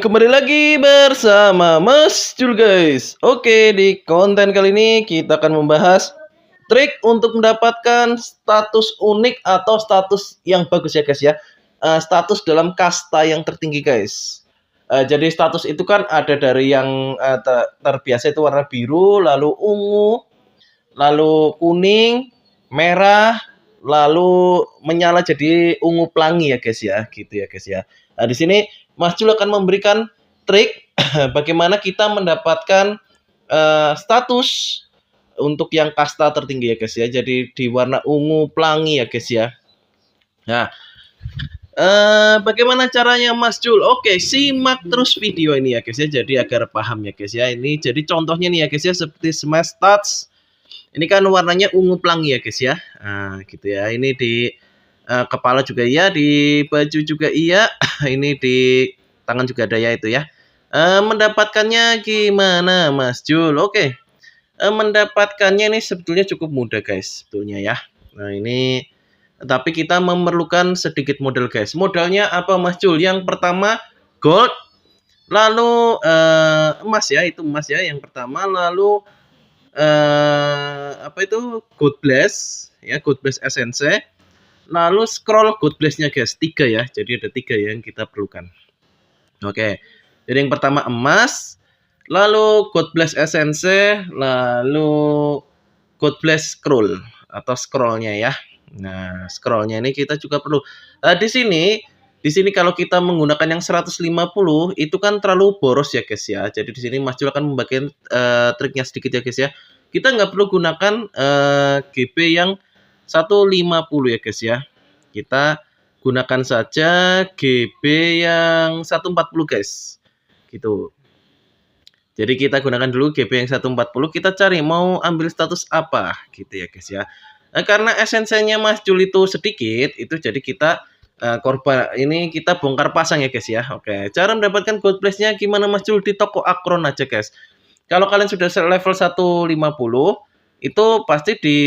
Kembali lagi bersama Mas Jul guys. Oke, di konten kali ini kita akan membahas trik untuk mendapatkan status unik atau status yang bagus ya guys ya. Status dalam kasta yang tertinggi guys. Jadi status itu kan ada dari yang terbiasa itu warna biru, lalu ungu, lalu kuning, merah, lalu menyala jadi ungu pelangi ya guys ya, gitu ya guys ya. Nah, di sini Mas Jul akan memberikan trik bagaimana kita mendapatkan status untuk yang kasta tertinggi ya guys ya. Jadi di warna ungu pelangi ya guys ya. Nah, bagaimana caranya Mas Jul? Oke, simak terus video ini ya guys ya. Jadi agar paham ya guys ya. Ini jadi contohnya nih ya guys ya, seperti Smash Stats. Ini kan warnanya ungu pelangi ya guys ya. Nah, gitu ya. Ini di kepala juga iya, di baju juga iya. Ini di tangan juga ada ya itu ya. Mendapatkannya gimana Mas Jul? Oke. Mendapatkannya ini sebetulnya cukup mudah guys, sebetulnya ya. Nah, ini tapi kita memerlukan sedikit modal guys. Modalnya apa Mas Jul? Yang pertama gold, lalu emas ya, itu emas ya yang pertama, lalu apa itu God Bless ya, God Bless SNC, lalu scroll God Bless-nya guys, 3 ya. Jadi ada 3 ya yang kita perlukan. Oke. Jadi yang pertama emas, lalu God Bless SNC, lalu God Bless scroll atau scrollnya ya. Nah, scrollnya ini kita juga perlu. Di sini kalau kita menggunakan yang 150 itu kan terlalu boros ya guys ya. Jadi di sini Mas Jul akan membagikan triknya sedikit ya guys ya. Kita nggak perlu gunakan GB yang 150 ya guys ya. Kita gunakan saja GB yang 140 guys. Gitu. Jadi kita gunakan dulu GB yang 140, kita cari mau ambil status apa gitu ya guys ya. Nah, karena esensinya Mas Jul itu sedikit, itu jadi kita korban ini kita bongkar pasang ya guys ya. Oke, cara mendapatkan gold place-nya gimana Mas Jul? Di toko Akron aja guys. Kalau kalian sudah level 150, itu pasti di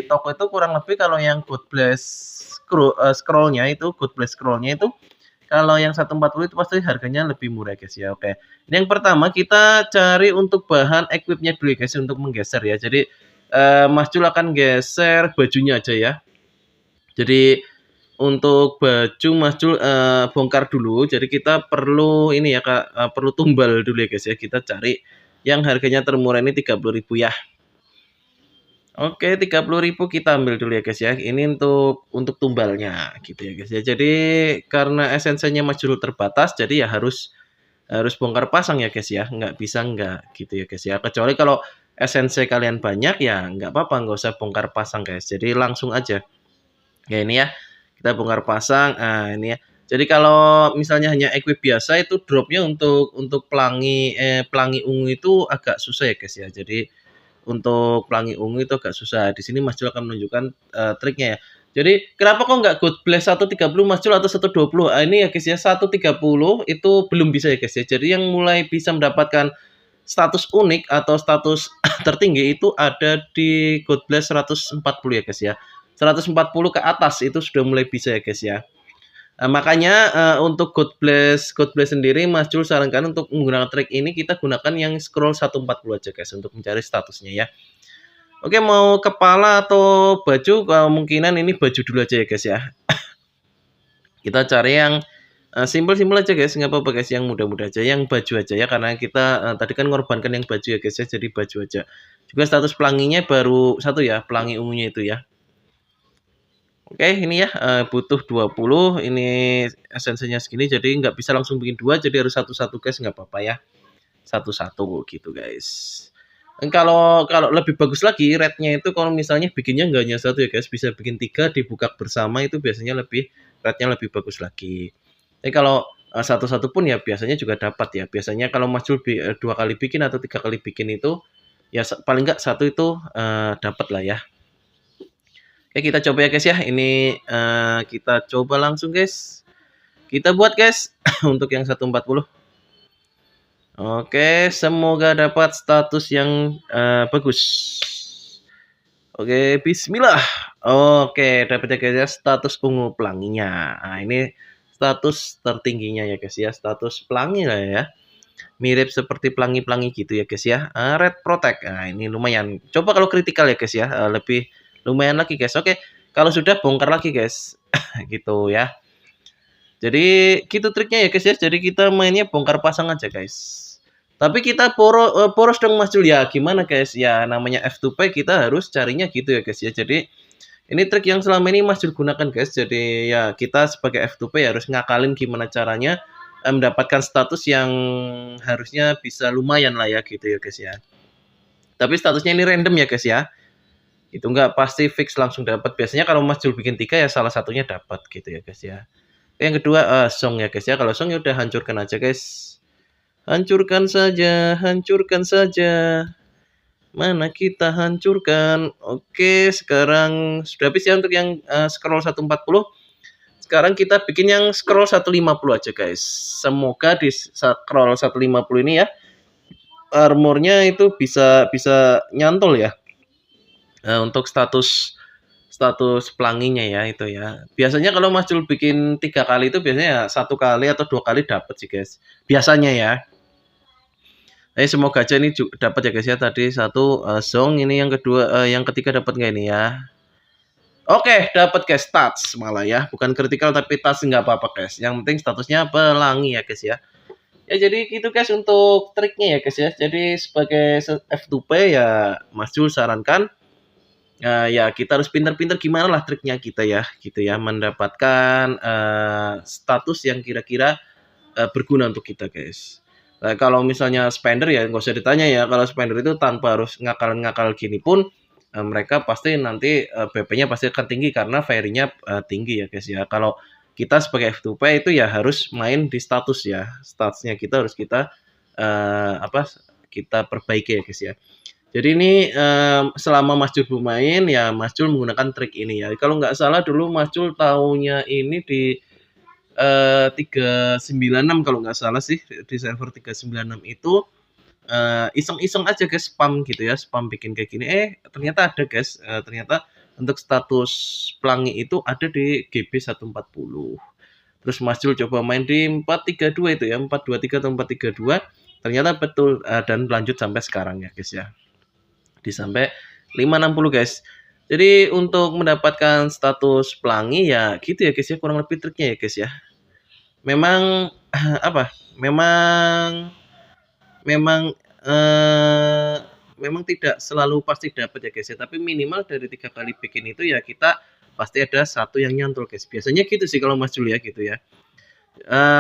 toko itu kurang lebih kalau yang God Bless scroll-nya itu, God Bless scroll-nya itu kalau yang 140 itu pasti harganya lebih murah guys ya. Oke. Yang pertama kita cari untuk bahan equipnya dulu guys untuk menggeser ya. Jadi Mas Jul akan geser bajunya aja ya. Jadi untuk baju Mas Jul bongkar dulu. Jadi kita perlu ini ya Kak, perlu tumbal dulu ya guys ya. Kita cari yang harganya termurah ini 30.000 ya. Oke, 30.000 kita ambil dulu ya guys ya. Ini untuk tumbalnya gitu ya guys ya. Jadi karena esensinya Mas Jul terbatas, jadi ya harus bongkar pasang ya guys ya. Nggak bisa nggak gitu ya guys ya. Kecuali kalau esensi kalian banyak ya nggak apa-apa, nggak usah bongkar pasang guys. Jadi langsung aja. Ya ini ya, kita bongkar pasang. Nah ini ya. Jadi kalau misalnya hanya equip biasa itu dropnya untuk pelangi ungu itu agak susah ya guys ya. Jadi untuk pelangi ungu itu agak susah. Di sini Mas Jul akan menunjukkan triknya ya. Jadi kenapa kok nggak God Bless 130 Mas Jul atau 120? Ini ya guys ya, 130 itu belum bisa ya guys ya. Jadi yang mulai bisa mendapatkan status unik atau status tertinggi itu ada di God Bless 140 ya guys ya. 140 ke atas itu sudah mulai bisa ya guys ya. Makanya untuk God Bless sendiri Mas Jul sarankan untuk menggunakan trik ini kita gunakan yang scroll 140 aja guys untuk mencari statusnya ya. Oke, mau kepala atau baju, kemungkinan ini baju dulu aja ya guys ya. Kita cari yang simpel-simpel aja guys, nggak apa-apa guys, yang mudah-mudah aja, yang baju aja ya, karena kita tadi kan mengorbankan yang baju ya guys ya, jadi baju aja. Juga status pelanginya baru satu ya, pelangi ungunya itu ya. Oke, ini ya butuh 20, ini esensinya segini, jadi nggak bisa langsung bikin 2, jadi harus satu-satu guys, nggak apa-apa ya. Satu-satu gitu guys. Dan kalau lebih bagus lagi rate-nya itu kalau misalnya bikinnya nggak hanya 1 ya guys, bisa bikin 3 dibuka bersama itu biasanya rate-nya lebih bagus lagi. Tapi kalau satu-satu pun ya biasanya juga dapat ya. Biasanya kalau Mas Jul 2 kali bikin atau 3 kali bikin itu ya paling nggak 1 itu dapat lah ya. Oke, kita coba ya guys ya. Ini kita coba langsung guys. Kita buat guys untuk yang 140. Oke, semoga dapat status yang bagus. Oke, bismillah. Oke, dapat ya guys ya status ungu pelanginya. Nah, ini status tertingginya ya guys ya, status pelangi lah ya. Mirip seperti pelangi-pelangi gitu ya guys ya. Red Protect. Nah, ini lumayan. Coba kalau kritikal ya guys ya, lebih lumayan lagi guys. Oke, kalau sudah bongkar lagi guys. Gitu ya. Jadi gitu triknya ya guys ya. Jadi kita mainnya bongkar pasang aja guys. Tapi kita poros dong Mas Jul ya. Gimana guys? Ya namanya F2P kita harus carinya gitu ya guys ya. Jadi ini trik yang selama ini Mas Jul gunakan guys. Jadi ya kita sebagai F2P harus ngakalin gimana caranya mendapatkan status yang harusnya bisa lumayan lah ya gitu ya guys ya. Tapi statusnya ini random ya guys ya. Itu nggak pasti fix langsung dapat. Biasanya kalau Mas Jul bikin 3 ya salah satunya dapat gitu ya guys ya. Yang kedua song ya guys ya. Kalau song ya udah hancurkan aja guys. Hancurkan saja, hancurkan saja. Mana kita hancurkan. Oke, sekarang sudah habis ya untuk yang scroll 140. Sekarang kita bikin yang scroll 150 aja guys. Semoga di scroll 150 ini ya armornya itu bisa nyantol ya. Untuk status pelanginya ya itu ya. Biasanya kalau Mas Jul bikin 3 kali itu biasanya 1 kali atau 2 kali dapat sih guys. Biasanya ya. Semoga aja ini dapat ya guys ya. Tadi 1 song, ini yang kedua yang ketiga dapat nggak ini ya? Oke, dapat guys, stats malah ya. Bukan kritikal tapi stats nggak apa-apa guys. Yang penting statusnya pelangi ya guys ya. Ya jadi gitu guys untuk triknya ya guys ya. Jadi sebagai F2P ya Mas Jul sarankan ya kita harus pinter-pinter gimana lah triknya kita ya gitu ya, mendapatkan status yang kira-kira berguna untuk kita guys. Kalau misalnya spender ya nggak usah ditanya ya, kalau spender itu tanpa harus ngakal gini pun mereka pasti nanti BP-nya pasti akan tinggi karena fairy-nya tinggi ya guys ya. Kalau kita sebagai F2P itu ya harus main di status ya, statusnya kita harus kita kita perbaiki ya guys ya. Jadi ini selama Mas Jul bermain ya Mas Jul menggunakan trik ini ya. Kalau nggak salah dulu Mas Jul taunya ini di 396 kalau nggak salah sih, di server 396 itu iseng-iseng aja guys, spam gitu ya, spam bikin kayak gini. Ternyata ada guys, ternyata untuk status pelangi itu ada di GB 140. Terus Mas Jul coba main di 432 itu ya, 423 atau 432. Ternyata betul dan lanjut sampai sekarang ya guys ya. Di sampai 560 guys. Jadi untuk mendapatkan status pelangi ya gitu ya guys ya, kurang lebih triknya ya guys ya. Memang memang tidak selalu pasti dapat ya guys ya, tapi minimal dari 3 kali bikin itu ya kita pasti ada 1 yang nyantol guys. Biasanya gitu sih kalau Mas Jul ya gitu ya.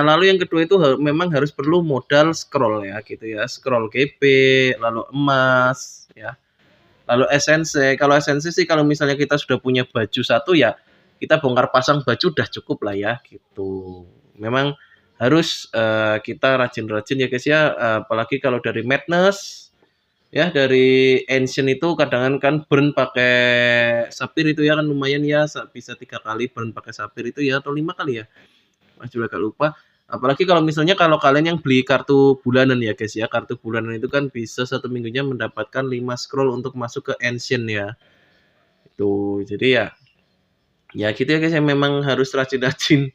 Lalu yang kedua itu memang harus perlu modal scroll ya gitu ya, scroll GB, lalu emas ya. Lalu SNC, kalau SNC sih kalau misalnya kita sudah punya baju 1 ya kita bongkar pasang baju udah cukup lah ya gitu. Memang harus kita rajin-rajin ya guys ya, apalagi kalau dari Madness ya, dari Ancient itu kadang kan burn pakai sapir itu ya kan lumayan ya, bisa 3 kali burn pakai sapir itu ya, atau 5 kali ya. Mas juga agak lupa. Apalagi kalau misalnya kalau kalian yang beli kartu bulanan ya guys ya, kartu bulanan itu kan bisa 1 minggunya mendapatkan 5 scroll untuk masuk ke Ancient ya. Itu jadi ya gitu ya guys ya, memang harus rajin-rajin.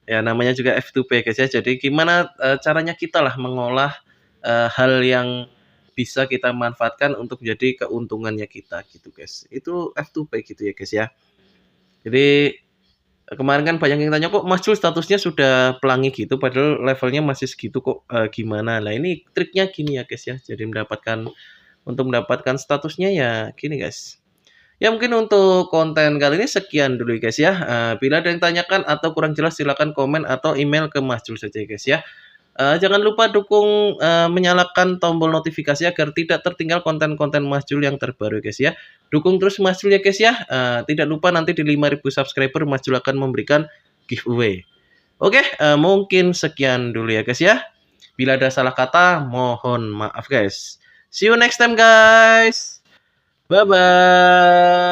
Ya namanya juga F2P guys ya. Jadi gimana caranya kita lah mengolah hal yang bisa kita manfaatkan untuk menjadi keuntungannya kita gitu guys. Itu F2P gitu ya guys ya. Jadi kemarin kan banyak yang tanya kok Mas Jul statusnya sudah pelangi gitu padahal levelnya masih segitu kok gimana. Nah ini triknya gini ya guys ya. Jadi untuk mendapatkan statusnya ya gini guys. Ya mungkin untuk konten kali ini sekian dulu guys ya. Bila ada yang tanyakan atau kurang jelas silakan komen atau email ke Mas Jul saja guys ya. Jangan lupa dukung menyalakan tombol notifikasi agar tidak tertinggal konten-konten Mas Jul yang terbaru guys ya. Dukung terus Mas Jul ya guys ya. Tidak lupa nanti di 5.000 subscriber Mas Jul akan memberikan giveaway. Oke, mungkin sekian dulu ya guys ya. Bila ada salah kata mohon maaf guys. See you next time guys. Bye bye.